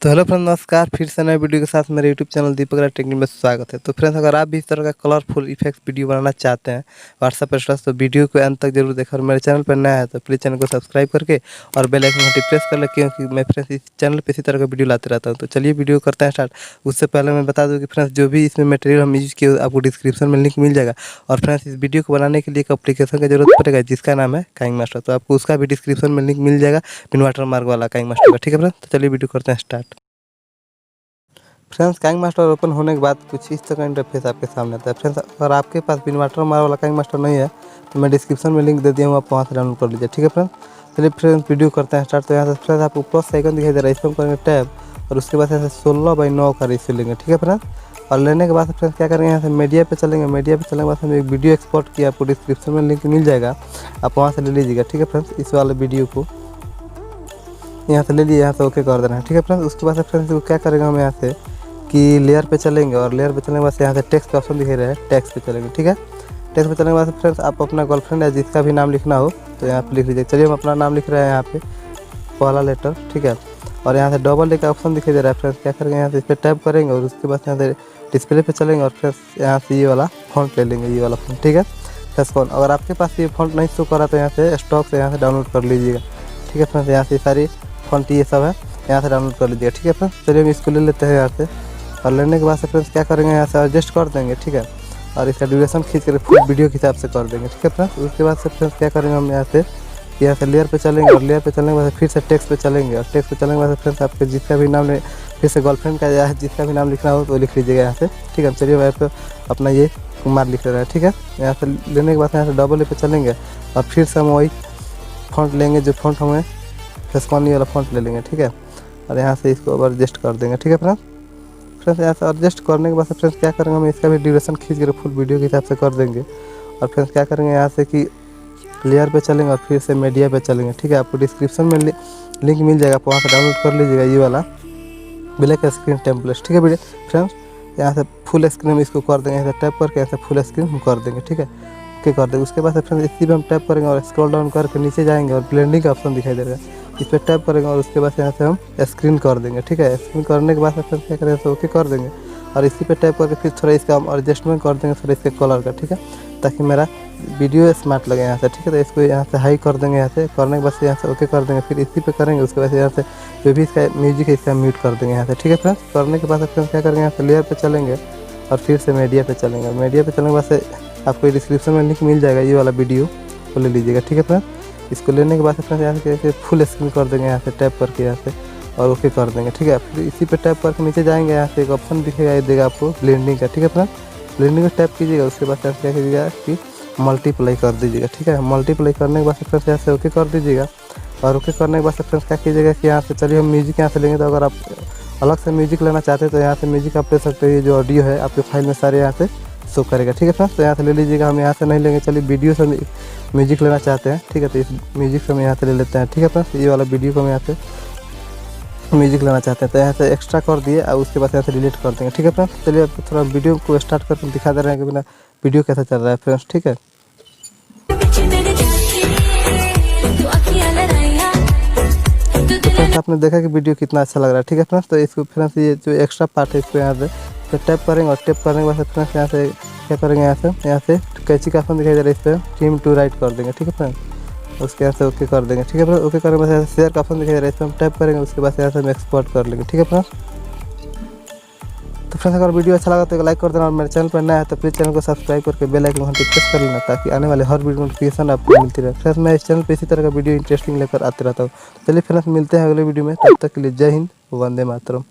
तो hello friends, नमस्कार। फिर से नए वीडियो के साथ मेरे यूट्यूब चैनल दीपक राज टेक्निक में स्वागत है। तो फ्रेंड्स, अगर आप भी इस तरह का कलरफुल इफेक्ट्स वीडियो बनाना चाहते हैं व्हाट्सएप पर स्टेटस, तो वीडियो को अंत तक जरूर देखें। और मेरे चैनल पर नया है तो प्लीज़ चैनल को सब्सक्राइब करके और बेल आइकन घंटी प्रेस कर ले, क्योंकि मैं फ्रेंड्स इस चैनल पर इसी तरह का वीडियो लाते रहता हूँ। तो चलिए वीडियो करते हैं स्टार्ट। उससे पहले मैं बता दूँ कि फ्रेंड्स, जो भी इसमें मटेरियल हम यूज किए आपको डिस्क्रिप्शन में लिंक मिल जाएगा। और फ्रेंड्स, इस वीडियो को बनाने के लिए एक एप्लीकेशन की जरूरत पड़ेगा जिसका नाम है काइंग मास्टर। तो आपको उसका भी डिस्क्रिप्शन में लिंक मिल जाएगा, बिन वाटर मार्क वाला काइंग मास्टर का। ठीक है फ्रेंड्स, तो चलिए वीडियो करते हैं start. Friends, cawing master open होने के बाद कुछ इस तरह का इंटरफेस आपके सामने आता है। फ्रेंड्स, अगर आपके पास बिन वाटर मार वाला काइंग मास्टर नहीं है तो मैं डिस्क्रिप्शन में लिंक दे दिया हूँ, आप वहाँ से डाउनलोड कर लीजिए। ठीक है फ्रेंड्स, चलिए फ्रेंड्स वीडियो करते हैं स्टार्ट। तो यहाँ से फ्रेंड्स आपको प्लस आइकन दिखाई दे रहा है, इस पर करेंगे टैब और उसके बाद ऐसे 16:9 का रेशियो लेंगे। ठीक है फ्रेंड्स, और लेने के बाद फ्रेंड्स क्या करेंगे, यहाँ से मीडिया पे चलेंगे। मीडिया पे चलने के बाद हम एक वीडियो एक्सपोर्ट किया, आपको डिस्क्रिप्शन में लिंक मिल जाएगा, आप वहाँ से ले लीजिएगा। ठीक है फ्रेंड्स, इस वाले वीडियो को यहाँ से ले लीजिए, यहाँ से ओके कर देना है। ठीक है फ्रेंड्स, उसके बाद फ्रेंड्स क्या करेंगे, हम यहाँ से कि लेयर पे चलेंगे और लेयर पे चलने के बाद यहाँ से टेक्स्ट का ऑप्शन दिखाई रहा है, टेक्स्ट पे चलेंगे। ठीक है, टेक्स्ट पे चलने के बाद फ्रेंड्स आप अपना गर्लफ्रेंड या जिसका भी नाम लिखना हो तो यहाँ पे लिख लीजिए। चलिए हम अपना नाम लिख रहे हैं यहाँ पे, पहला लेटर। ठीक है, और यहाँ से डबल ए का ऑप्शन दिखाई दे रहा है। फ्रेंड्स क्या करेंगे, यहाँ से इस पर टैप करेंगे और उसके बाद यहाँ से डिस्प्ले पे चलेंगे और फ्रेंड्स यहाँ से ये वाला फॉन्ट ले लेंगे, ये वाला फॉन्ट। ठीक है फ्रेंड्स, कौन अगर आपके पास ये फॉन्ट नहीं शो करा तो यहाँ से स्टॉक से यहाँ से डाउनलोड कर लीजिएगा। ठीक है फ्रेंड्स, यहाँ से सारी फॉन्ट ये सब है, यहाँ से डाउनलोड कर लीजिएगा। ठीक है फ्रेंड्स, चलिए हम इसको ले लेते हैं यहाँ से। और लेने के बाद से फ्रेंड्स क्या करेंगे, यहाँ से एडजस्ट कर देंगे। ठीक है, और इसका ड्यूरेशन खींच कर फुल वीडियो के हिसाब से कर देंगे। ठीक है फ्रेंड्स, उसके बाद से फ्रेंड्स क्या करेंगे, हम यहाँ से लेयर पे चलेंगे और लेयर पे चलने के बाद फिर से टेक्स्ट पे चलेंगे। और टेक्स्ट पे चलने के बाद फ्रेंड्स आपके जिसका भी नाम फिर से गर्लफ्रेंड का या जिसका भी नाम लिखना हो तो लिख लीजिएगा यहाँ से। ठीक है, चलिए मैं तो अपना ये कुमार लिख रहा है। ठीक है, यहाँ से लेने के बाद यहाँ से डबल ए पे चलेंगे और फिर से हम वही फॉन्ट लेंगे जो फॉन्ट हमें फेसकॉन वाला फॉन्ट ले लेंगे। ठीक है, और यहाँ से इसको अब एडजस्ट कर देंगे। ठीक है फ्रेंड्स, यहाँ से एडजस्ट करने के बाद फ्रेंड्स क्या करेंगे, हम इसका भी ड्यूरेशन खींच कर फुल वीडियो के हिसाब से कर देंगे। और फ्रेंड्स क्या करेंगे, यहाँ से कि लेयर पे चलेंगे और फिर से मीडिया पे चलेंगे। ठीक है, आपको डिस्क्रिप्शन में लिंक मिल जाएगा, आप वहाँ से डाउनलोड कर लीजिएगा ये वाला ब्लैक स्क्रीन टेम्पलेट। ठीक है फ्रेंड्स, यहाँ से फुल स्क्रीन हम इसको कर देंगे, यहाँ से टैप करके यहाँ से फुल स्क्रीन हम कर देंगे। ठीक है, ओके कर देंगे। उसके बाद फ्रेंड्स इसी पे हम टैप करेंगे और स्क्रॉल डाउन करके नीचे जाएंगे और ब्लेंडिंग का ऑप्शन दिखाई देगा, इस पर टैप करेंगे और उसके बाद यहाँ से हम स्क्रीन कर देंगे। ठीक है, स्क्रीन करने के बाद फ्रेंड्स क्या करेंगे, ओके कर देंगे और इसी पे टैप करके फिर थोड़ा इसका हम एडजस्टमेंट कर देंगे, थोड़ा इसके कलर का। ठीक है, ताकि मेरा वीडियो स्मार्ट लगे यहाँ से। ठीक है, तो इसको यहाँ से हाई कर देंगे, यहाँ से करने के बाद यहाँ से ओके कर देंगे, फिर इसी पे करेंगे। उसके बाद यहाँ से जो भी इसका म्यूजिक है इसका म्यूट कर देंगे यहाँ से। ठीक है फ्रेंड्स, करने के बाद फ्रेंड्स क्या करेंगे, यहाँ से लेयर पे चलेंगे और फिर से मीडिया पे चलेंगे। मीडिया पे चलने के बाद से आपको डिस्क्रिप्शन में लिंक मिल जाएगा, ये वाला वीडियो को ले लीजिएगा। ठीक है फ्रेंड्स, इसको लेने के बाद फ्रेंड्स यहाँ से फुल स्क्रीन कर देंगे, यहाँ से टैप करके यहाँ से और ओके कर देंगे। ठीक है, फिर इसी पे टैप करके नीचे जाएंगे, यहाँ से एक ऑप्शन दिखेगा, ये देगा आपको ब्लेंडिंग का। ठीक है फ्रेंड्स, ब्लेंडिंग में टैप कीजिएगा, उसके बाद क्या कीजिएगा कि मल्टीप्लाई कर दीजिएगा। ठीक है, मल्टीप्लाई करने के बाद फ्रेंड्स यहाँ से ओके कर दीजिएगा। और ओके करने के बाद फ्रेंड्स क्या कीजिएगा कि यहाँ से चलिए हम म्यूजिक यहाँ से लेंगे। तो अगर आप अलग से म्यूजिक लेना चाहते हैं तो यहाँ से म्यूजिक आप ले सकते हैं, ये जो ऑडियो है आपके फाइल में सारे यहाँ से शो करेगा। ठीक है फ्रेंड्स, तो यहाँ से ले लीजिएगा, हम यहाँ से नहीं लेंगे। चलिए वीडियो से म्यूजिक लेना चाहते हैं। ठीक है, तो इस म्यूजिक से हम यहाँ से ले लेते हैं। ठीक है फ्रेंड्स, ये वाला वीडियो को हम यहाँ से म्यूजिक लेना चाहते हैं तो यहाँ से एक्स्ट्रा कर दिए और उसके बाद यहाँ से डिलीट कर देंगे। ठीक है फ्रेंड्स, चलिए अब थोड़ा वीडियो को स्टार्ट करके दिखा दे रहे हैं कि बिना वीडियो कैसा चल रहा है फ्रेंड्स। ठीक है, फ्रेंड्स आपने देखा कि वीडियो कितना अच्छा लग रहा है। ठीक है फ्रेंड्स, तो इसको फ्रेंड्स ये जो एक्स्ट्रा पार्ट है इसको यहाँ से टैप करेंगे और टैप करने के बाद फ्रेंड्स यहाँ से क्या करेंगे, यहाँ से कैंची का ऑप्शन दिखाई दे रहा है, इस पर ट्रिम टू राइट कर देंगे। ठीक है फ्रेंड्स, उसके यहाँ से ओके कर देंगे। ठीक है फ्रेंड्स, ओके करने के बाद शेयर का ऑप्शन दिखाई दे रहा है, इस पर हम टैप करेंगे, उसके बाद यहाँ से हम एक्सपोर्ट कर लेंगे। ठीक है फ्रेंड्स, तो फ्रेंड्स अगर वीडियो अच्छा लगा तो लाइक कर देना और मेरे चैनल पर नया है तो प्लीज़ चैनल को सब्सक्राइब करके बेल आइकन घंटी प्रेस कर लेना, ताकि आने वाले हर वीडियो नोटिफिकेशन आपको मिलती रहे। फ्रेंड्स मैं इस चैनल पे इसी तरह का वीडियो इंटरेस्टिंग लेकर आते रहता हूँ। चलिए फ्रेंड्स मिलते हैं अगले वीडियो में, तब तक के लिए जय हिंद, वंदे मातरम।